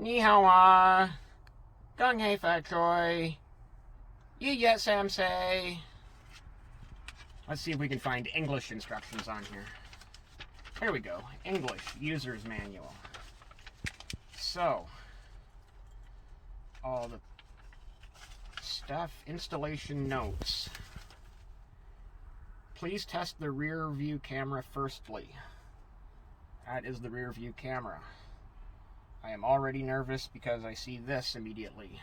Ni hao ah, gong hei fa choi, yi yet sam say. Let's see if we can find English instructions on here. Here we go. English user's manual. So, all the stuff, installation notes. Please test the rear view camera firstly. That is the rear view camera. I am already nervous because I see this immediately.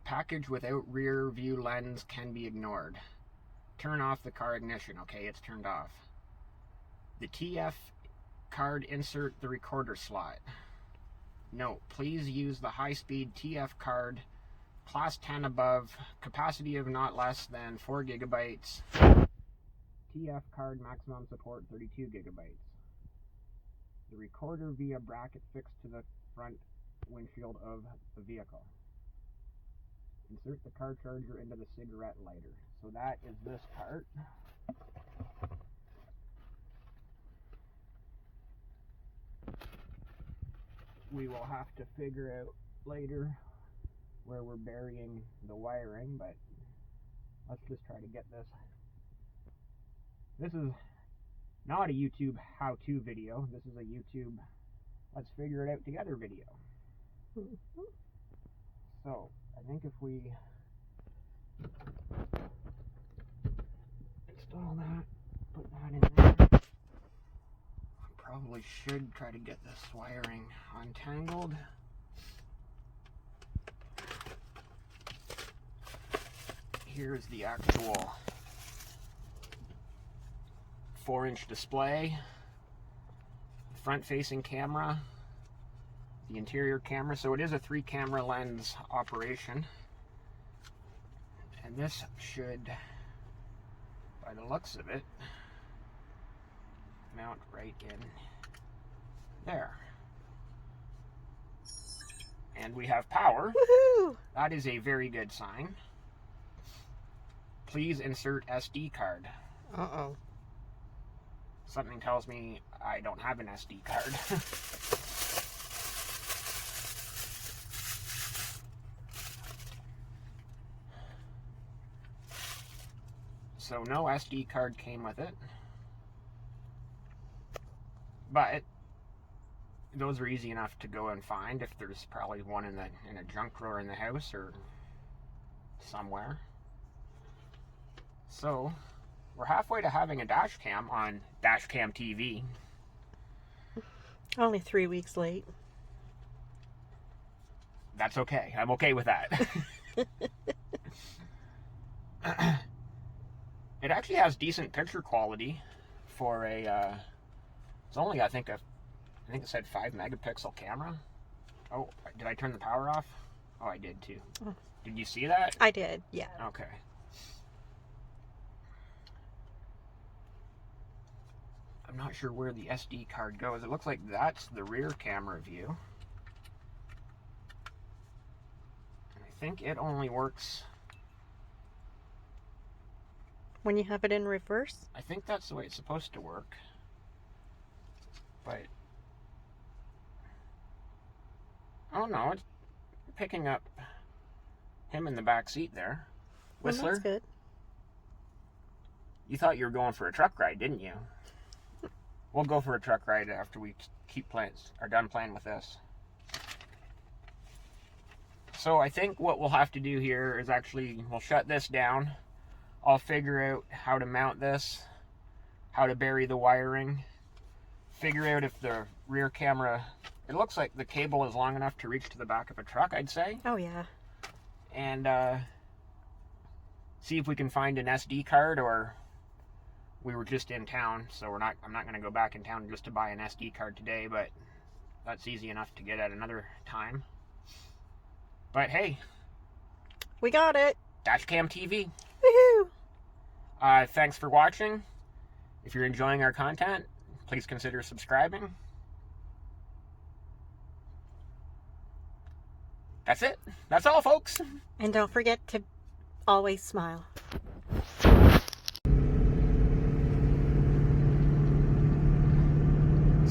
Package without rear view lens can be ignored. Turn off the car ignition. Okay, it's turned off. The TF card, insert the recorder slot. Note, please use the high-speed TF card, class 10 above, capacity of not less than 4 gigabytes. TF card maximum support 32 gigabytes. The recorder via bracket fixed to the front windshield of the vehicle. Insert the car charger into the cigarette lighter. So that is this part. We will have to figure out later where we're burying the wiring, but let's just try to get this. This is not a YouTube how-to video. This is a YouTube let's figure it out together video. So, I think if we install that, put that in there, I probably should try to get this wiring untangled. Here's the actual 4-inch display, front-facing camera, the interior camera. So it is a 3-camera lens operation. And this should, by the looks of it, mount right in there. And we have power. Woohoo! That is a very good sign. Please insert SD card. Uh-oh. Something tells me I don't have an SD card. So no SD card came with it. But those are easy enough to go and find if there's probably one in a junk drawer in the house or somewhere. So we're halfway to having a dash cam on dashcamtv. Only 3 weeks late. That's okay. I'm okay with that. It actually has decent picture quality for a. It's only I think it said 5 megapixel camera. Oh, did I turn the power off? Oh, I did too. Oh. Did you see that? I did, yeah. Okay. I'm not sure where the SD card goes. It looks like that's the rear camera view. And I think it only works. When you have it in reverse? I think that's the way it's supposed to work. But oh no, it's picking up him in the back seat there. Whistler. Well, that's good. You thought you were going for a truck ride, didn't you? We'll go for a truck ride after we are done playing with this. So I think what we'll have to do here is actually, we'll shut this down. I'll figure out how to mount this, how to bury the wiring, figure out if the rear camera, it looks like the cable is long enough to reach to the back of a truck, I'd say. Oh yeah. And see if we can find an SD card, or we were just in town, so I'm not going to go back in town just to buy an SD card today, but that's easy enough to get at another time. But hey, we got it. Dashcam TV. Woohoo! Thanks for watching. If you're enjoying our content, please consider subscribing. That's it. That's all, folks. And don't forget to always smile.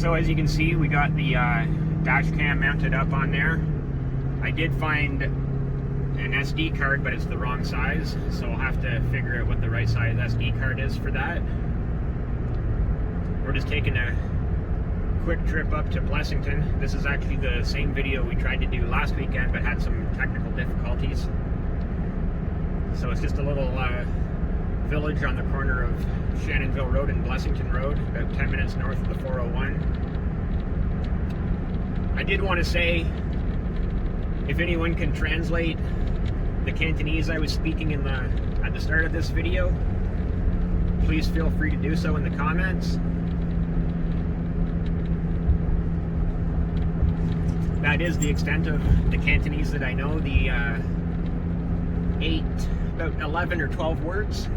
So as you can see, we got the dash cam mounted up on there. I did find an SD card, but it's the wrong size, so I'll have to figure out what the right size SD card is for that. We're just taking a quick trip up to Blessington. This is actually the same video we tried to do last weekend, but had some technical difficulties. So it's just a little village on the corner of Shannonville Road and Blessington Road, about 10 minutes north of the 401. I did want to say, if anyone can translate the Cantonese I was speaking at the start of this video, please feel free to do so in the comments. That is the extent of the Cantonese that I know, the about 11 or 12 words.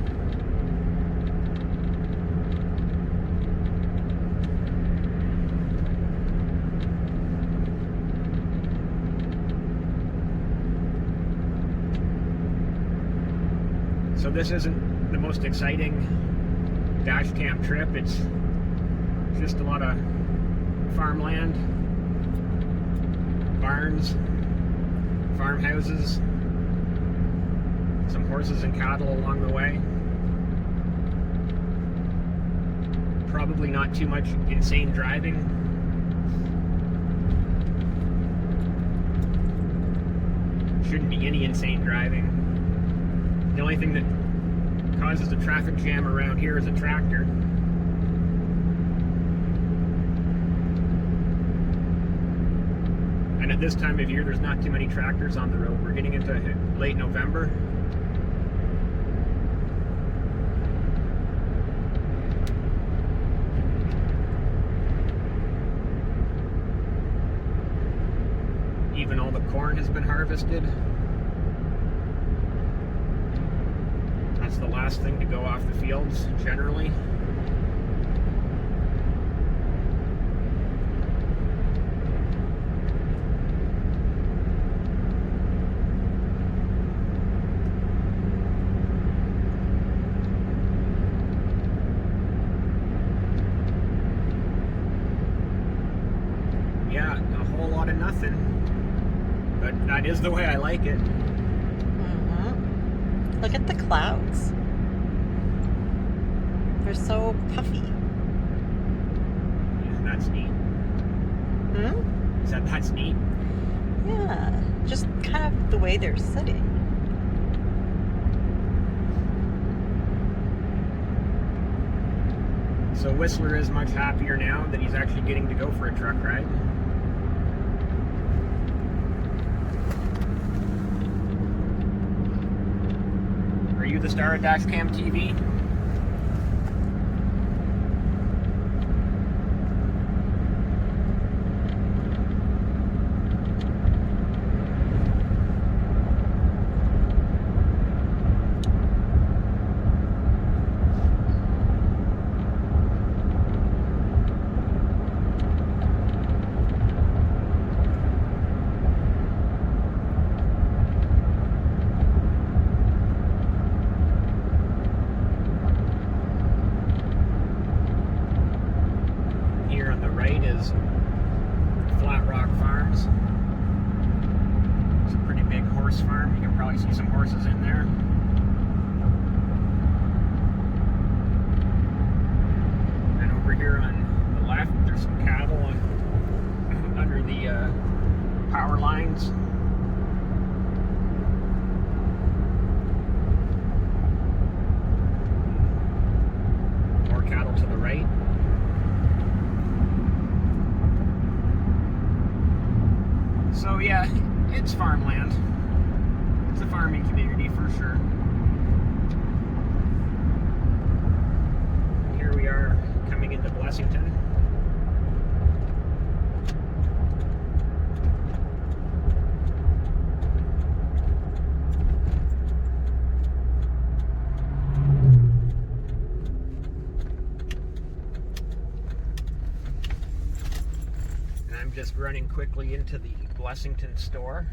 So this isn't the most exciting dash cam trip. It's just a lot of farmland, barns, farmhouses, some horses and cattle along the way. Probably not too much insane driving. Shouldn't be any insane driving. The only thing that causes a traffic jam around here is a tractor. And at this time of year, there's not too many tractors on the road. We're getting into late November. Even all the corn has been harvested. That's the last thing to go off the fields, generally. Yeah, a whole lot of nothing. But that is the way I like it. Look at the clouds. They're so puffy. Yeah, that's neat. That's neat? Yeah, just kind of the way they're sitting. So Whistler is much happier now that he's actually getting to go for a truck ride. Are you the star at Dashcam TV? Is Flat Rock Farms. It's a pretty big horse farm. You can probably see some horses in there. And over here on the left, there's some cattle under the power lines. More cattle to the right. So yeah, it's farmland. It's a farming community for sure. Here we are coming into Blessington. And I'm just running quickly into the Blessington store.